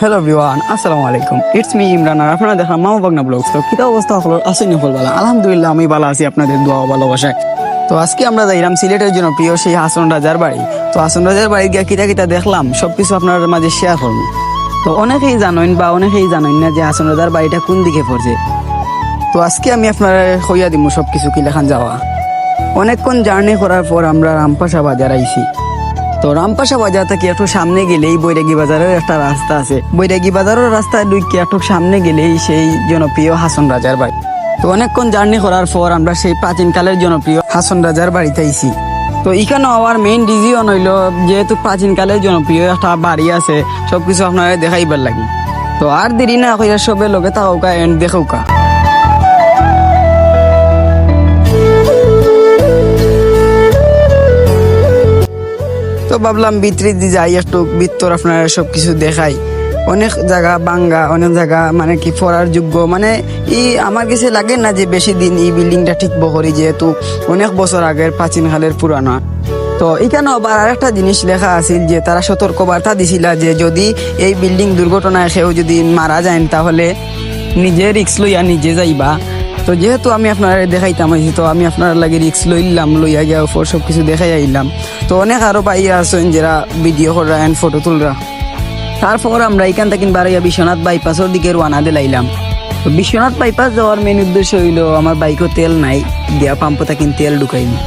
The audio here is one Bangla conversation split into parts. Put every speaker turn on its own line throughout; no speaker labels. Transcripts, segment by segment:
হ্যালো এভরিওয়ান, আসসালামু আলাইকুম। ইটস মি ইমরান, আর আপনারা দেখলাম মামা বাগনা ব্লগস। তো কিতা অবস্থা হলো আসেনি ফলবালা? আলহামদুলিল্লাহ আমি ভালো আছি, আপনাদের দোয়া ও ভালোবাসায়। তো আজকে আমরা যাইলাম সিলেটের জন্য প্রিয় সেই হাসন রাজার বাড়ি। তো হাসন রাজার বাড়ি গিয়া কিতা কিতা দেখলাম সবকিছু আপনার মাঝে শেয়ার করবো। তো অনেকেই জানেন বা অনেকেই জানেন না যে হাসন রাজার বাড়িটা কোন দিকে পড়ছে। তো আজকে আমি আপনার হইয়া দিব সবকিছু কি লেখান যাওয়া। অনেকক্ষণ জার্নি করার পর আমরা রামপাশা বাজার আইছি। তো রামপাশা বাজার থেকে একটু সামনে গেলেই বৈরাগী বাজারের একটা রাস্তা আছে। বৈরাগী বাজারের রাস্তায় ঢুকে একটু সামনে গেলেই সেই জনপ্রিয় হাসন রাজার বাড়ি। তো অনেকক্ষণ জার্নি করার পর আমরা সেই প্রাচীনকালের জনপ্রিয় হাসন রাজার বাড়িতে আইছি। তো এখানে আমার মেইন রিজন হইল যেহেতু প্রাচীনকালের জনপ্রিয় একটা বাড়ি আছে, সবকিছু আপনারা দেখাইবার লাগে। তো আর দেরি না কইরা সবে লগে থাকা এন্ড দেখৌকা। তো ভাবলাম ভিতরে দিয়ে যাই, একটু ভিতর আপনারা সবকিছু দেখাই। অনেক জায়গা বাঙ্গা, অনেক জায়গা মানে কি পড়ার যোগ্য, মানে আমার কাছে লাগে না যে বেশি দিন এই বিল্ডিংটা ঠিক বকরি, যেহেতু অনেক বছর আগের প্রাচীনকালের পুরানো। তো এখানে আবার আরেকটা জিনিস লেখা আছিল যে তারা সতর্কবার্তা দিছিল যে যদি এই বিল্ডিং দুর্ঘটনায় কেউ যদি মারা যায় তাহলে নিজে রিক্স লইয়া নিজে যাইবা। তো যেহেতু আমি আপনারা দেখাইতাম আইছি, তো আমি আপনার লাগে রিক্স লইলাম, লইয়া গিয়া উপর সব কিছু দেখাই আইলাম। তো অনেক আরো পাইয়া আছেন যারা ভিডিও করা এন্ড ফটো তুলরা। তারপর আমরা এখান থেকে বাড়াইয়া বিশ্বনাথ বাইপাসের দিকে রওনা দিলাম। তো বিশ্বনাথ বাইপাস যাওয়ার মেন উদ্দেশ্য হইল আমার বাইকও তেল নাই, গিয়া পাম্প থেকে তেল ঢুকাইনি।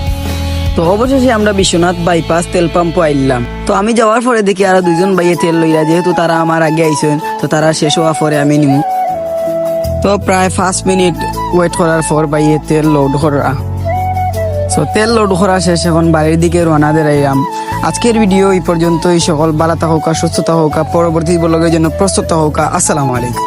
তো অবশেষে আমরা বিশ্বনাথ বাইপাস তেল পাম্প আইলাম। তো আমি যাওয়ার পরে দেখি আরো দুইজন ভাইয়ে তেল লইয়া, যেহেতু তারা আমার আগে আইসেন তো তারা শেষ হওয়ার পরে আমি নিমু। তো প্রায় 5 মিনিট ওয়েট করার পর বাইয়ে তেল লোড করা। তো তেল লোড করা শেষ, এখন বাড়ির দিকে রওনা দিলাম। আজকের ভিডিও এই পর্যন্তই। সকল ভালো থাকুক, সুস্থ থাকুক, পরবর্তী ব্লগের জন্য প্রস্তুত থাকুক। আসসালামু আলাইকুম।